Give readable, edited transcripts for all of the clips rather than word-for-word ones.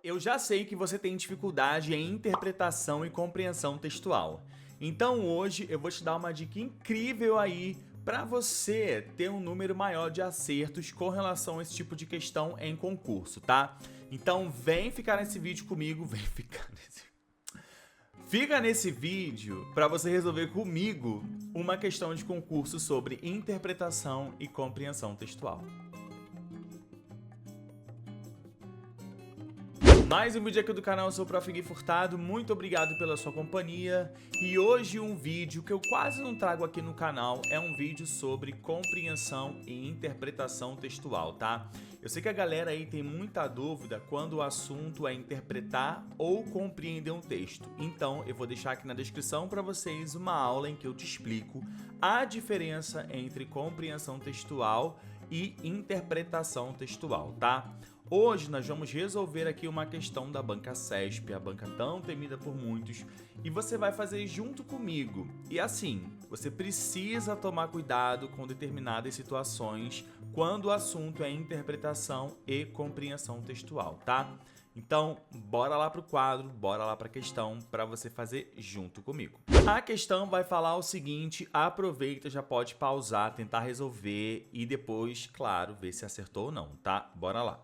Eu já sei que você tem dificuldade em interpretação e compreensão textual. Então hoje eu vou te dar uma dica incrível aí para você ter um número maior de acertos com relação a esse tipo de questão em concurso, tá? Então vem ficar nesse vídeo comigo, Fica nesse vídeo para você resolver comigo uma questão de concurso sobre interpretação e compreensão textual. Mais um vídeo aqui do canal, eu sou o Prof. Gui Furtado, muito obrigado pela sua companhia. E hoje um vídeo que eu quase não trago aqui no canal é um vídeo sobre compreensão e interpretação textual, tá? Eu sei que a galera aí tem muita dúvida quando o assunto é interpretar ou compreender um texto. Então eu vou deixar aqui na descrição para vocês uma aula em que eu te explico a diferença entre compreensão textual e interpretação textual, tá? Hoje nós vamos resolver aqui uma questão da banca CESP, a banca tão temida por muitos, e você vai fazer junto comigo. E assim, você precisa tomar cuidado com determinadas situações quando o assunto é interpretação e compreensão textual, tá? Então, bora lá pro quadro, bora lá pra questão para você fazer junto comigo. A questão vai falar o seguinte, aproveita, já pode pausar, tentar resolver e depois, claro, ver se acertou ou não, tá? Bora lá.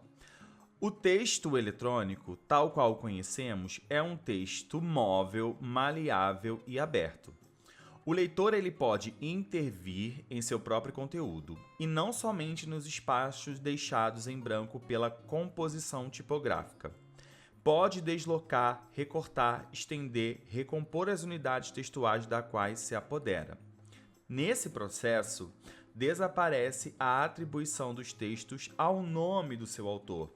O texto eletrônico, tal qual conhecemos, é um texto móvel, maleável e aberto. O leitor ele pode intervir em seu próprio conteúdo, e não somente nos espaços deixados em branco pela composição tipográfica. Pode deslocar, recortar, estender, recompor as unidades textuais das quais se apodera. Nesse processo, desaparece a atribuição dos textos ao nome do seu autor,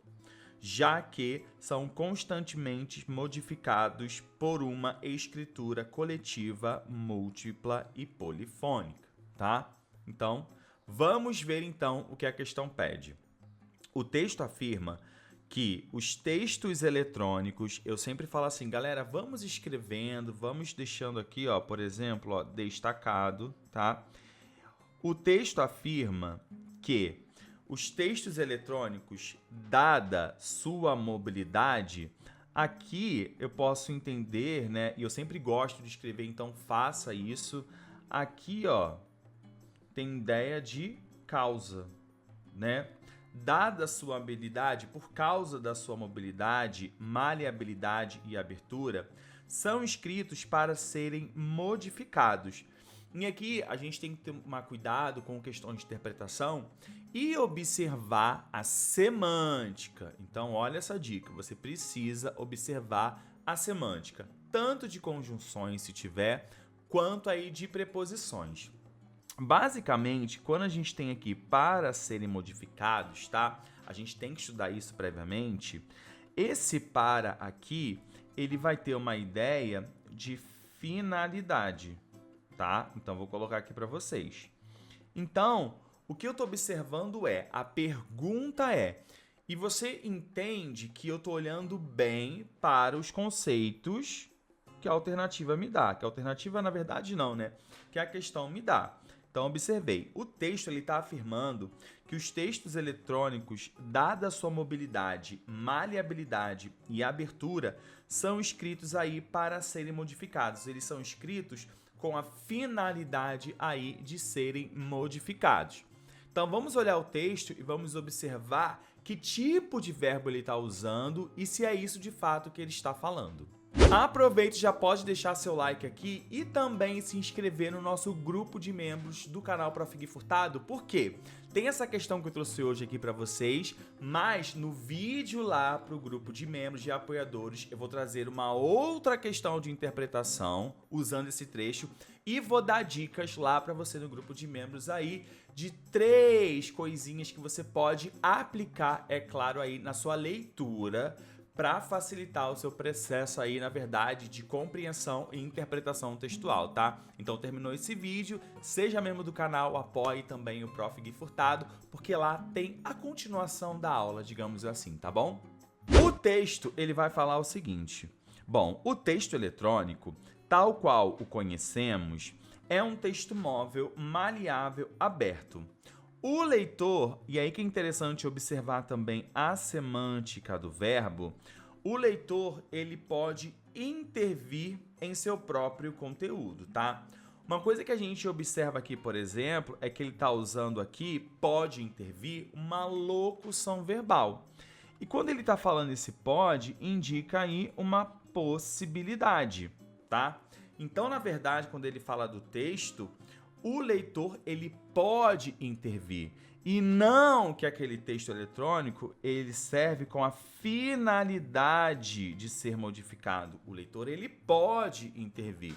já que são constantemente modificados por uma escritura coletiva, múltipla e polifônica, tá? Então, vamos ver então o que a questão pede. O texto afirma que os textos eletrônicos, eu sempre falo assim, galera, vamos escrevendo, vamos deixando aqui, ó, por exemplo, ó, destacado, tá? O texto afirma que os textos eletrônicos, dada sua mobilidade, aqui eu posso entender, né? E eu sempre gosto de escrever, então faça isso. Aqui, ó, tem ideia de causa, né? Dada sua habilidade, por causa da sua mobilidade, maleabilidade e abertura, são escritos para serem modificados. E aqui a gente tem que tomar cuidado com questões de interpretação e observar a semântica. Então, olha essa dica, você precisa observar a semântica, tanto de conjunções, se tiver, quanto aí de preposições. Basicamente, quando a gente tem aqui para serem modificados, tá? A gente tem que estudar isso previamente. Esse para aqui, ele vai ter uma ideia de finalidade, tá? Então, vou colocar aqui para vocês. Então, o que eu estou observando a pergunta é, e você entende que eu estou olhando bem para os conceitos que a alternativa me dá, que a alternativa, na verdade, não, né? Que a questão me dá. Então, observei, o texto está afirmando que os textos eletrônicos, dada a sua mobilidade, maleabilidade e abertura, são escritos aí para serem modificados. Eles são escritos com a finalidade aí de serem modificados. Então, vamos olhar o texto e vamos observar que tipo de verbo ele está usando e se é isso de fato que ele está falando. Aproveite, já pode deixar seu like aqui e também se inscrever no nosso grupo de membros do canal Prof. Gui Furtado, porque tem essa questão que eu trouxe hoje aqui para vocês, mas no vídeo lá para o grupo de membros e apoiadores eu vou trazer uma outra questão de interpretação usando esse trecho e vou dar dicas lá para você no grupo de membros aí de 3 coisinhas que você pode aplicar, é claro, aí na sua leitura, para facilitar o seu processo aí, na verdade, de compreensão e interpretação textual, tá? Então, terminou esse vídeo, seja membro do canal, apoie também o Prof. Gui Furtado, porque lá tem a continuação da aula, digamos assim, tá bom? O texto, ele vai falar o seguinte. Bom, o texto eletrônico, tal qual o conhecemos, é um texto móvel, maleável, aberto. O leitor, e aí que é interessante observar também a semântica do verbo, o leitor ele pode intervir em seu próprio conteúdo, tá? Uma coisa que a gente observa aqui, por exemplo, é que ele está usando aqui, pode intervir, uma locução verbal. E quando ele está falando esse pode, indica aí uma possibilidade, tá? Então, na verdade, quando ele fala do texto, o leitor ele pode intervir. E não que aquele texto eletrônico ele serve com a finalidade de ser modificado. O leitor ele pode intervir.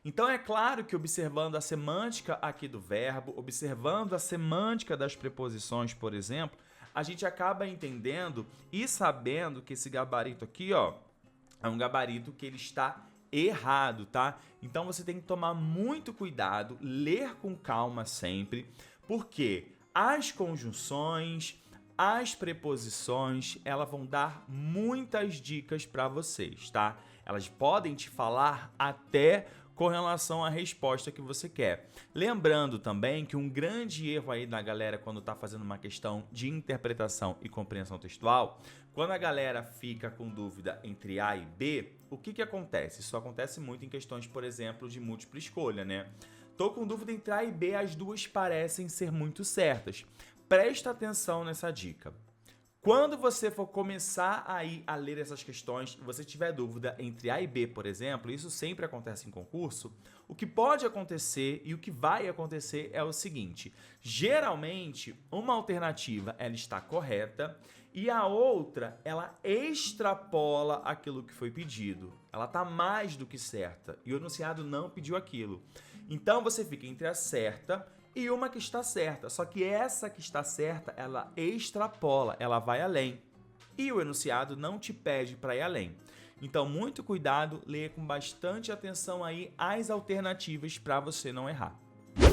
Então é claro que observando a semântica aqui do verbo, observando a semântica das preposições, por exemplo, a gente acaba entendendo e sabendo que esse gabarito aqui, ó, é um gabarito que ele está errado, tá? Então você tem que tomar muito cuidado, ler com calma sempre, porque as conjunções, as preposições, elas vão dar muitas dicas para vocês, tá? Elas podem te falar até com relação à resposta que você quer. Lembrando também que um grande erro aí da galera quando está fazendo uma questão de interpretação e compreensão textual, quando a galera fica com dúvida entre A e B, o que acontece? Isso acontece muito em questões, por exemplo, de múltipla escolha, né? Tô com dúvida entre A e B, as duas parecem ser muito certas. Presta atenção nessa dica. Quando você for começar aí a ler essas questões e você tiver dúvida entre A e B, por exemplo, isso sempre acontece em concurso, o que pode acontecer e o que vai acontecer é o seguinte: geralmente, uma alternativa ela está correta e a outra ela extrapola aquilo que foi pedido. Ela está mais do que certa e o enunciado não pediu aquilo. Então você fica entre a certa e uma que está certa, só que essa que está certa, ela extrapola, ela vai além. E o enunciado não te pede para ir além. Então, muito cuidado, leia com bastante atenção aí as alternativas para você não errar.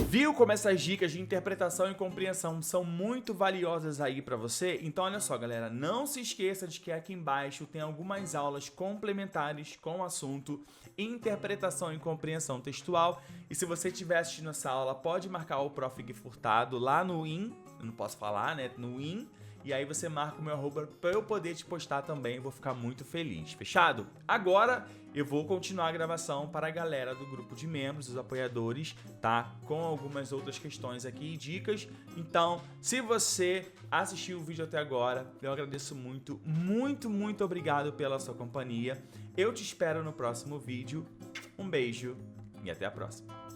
Viu como essas dicas de interpretação e compreensão são muito valiosas aí para você? Então olha só, galera, não se esqueça de que aqui embaixo tem algumas aulas complementares com o assunto interpretação e compreensão textual. E se você estiver assistindo essa aula, pode marcar o Prof. Gui Furtado lá no IN, eu não posso falar, né, no IN, e aí você marca o meu arroba para eu poder te postar também, eu vou ficar muito feliz. Fechado? Agora eu vou continuar a gravação para a galera do grupo de membros, os apoiadores, tá? Com algumas outras questões aqui e dicas. Então, se você assistiu o vídeo até agora, eu agradeço muito, muito, muito obrigado pela sua companhia. Eu te espero no próximo vídeo. Um beijo e até a próxima.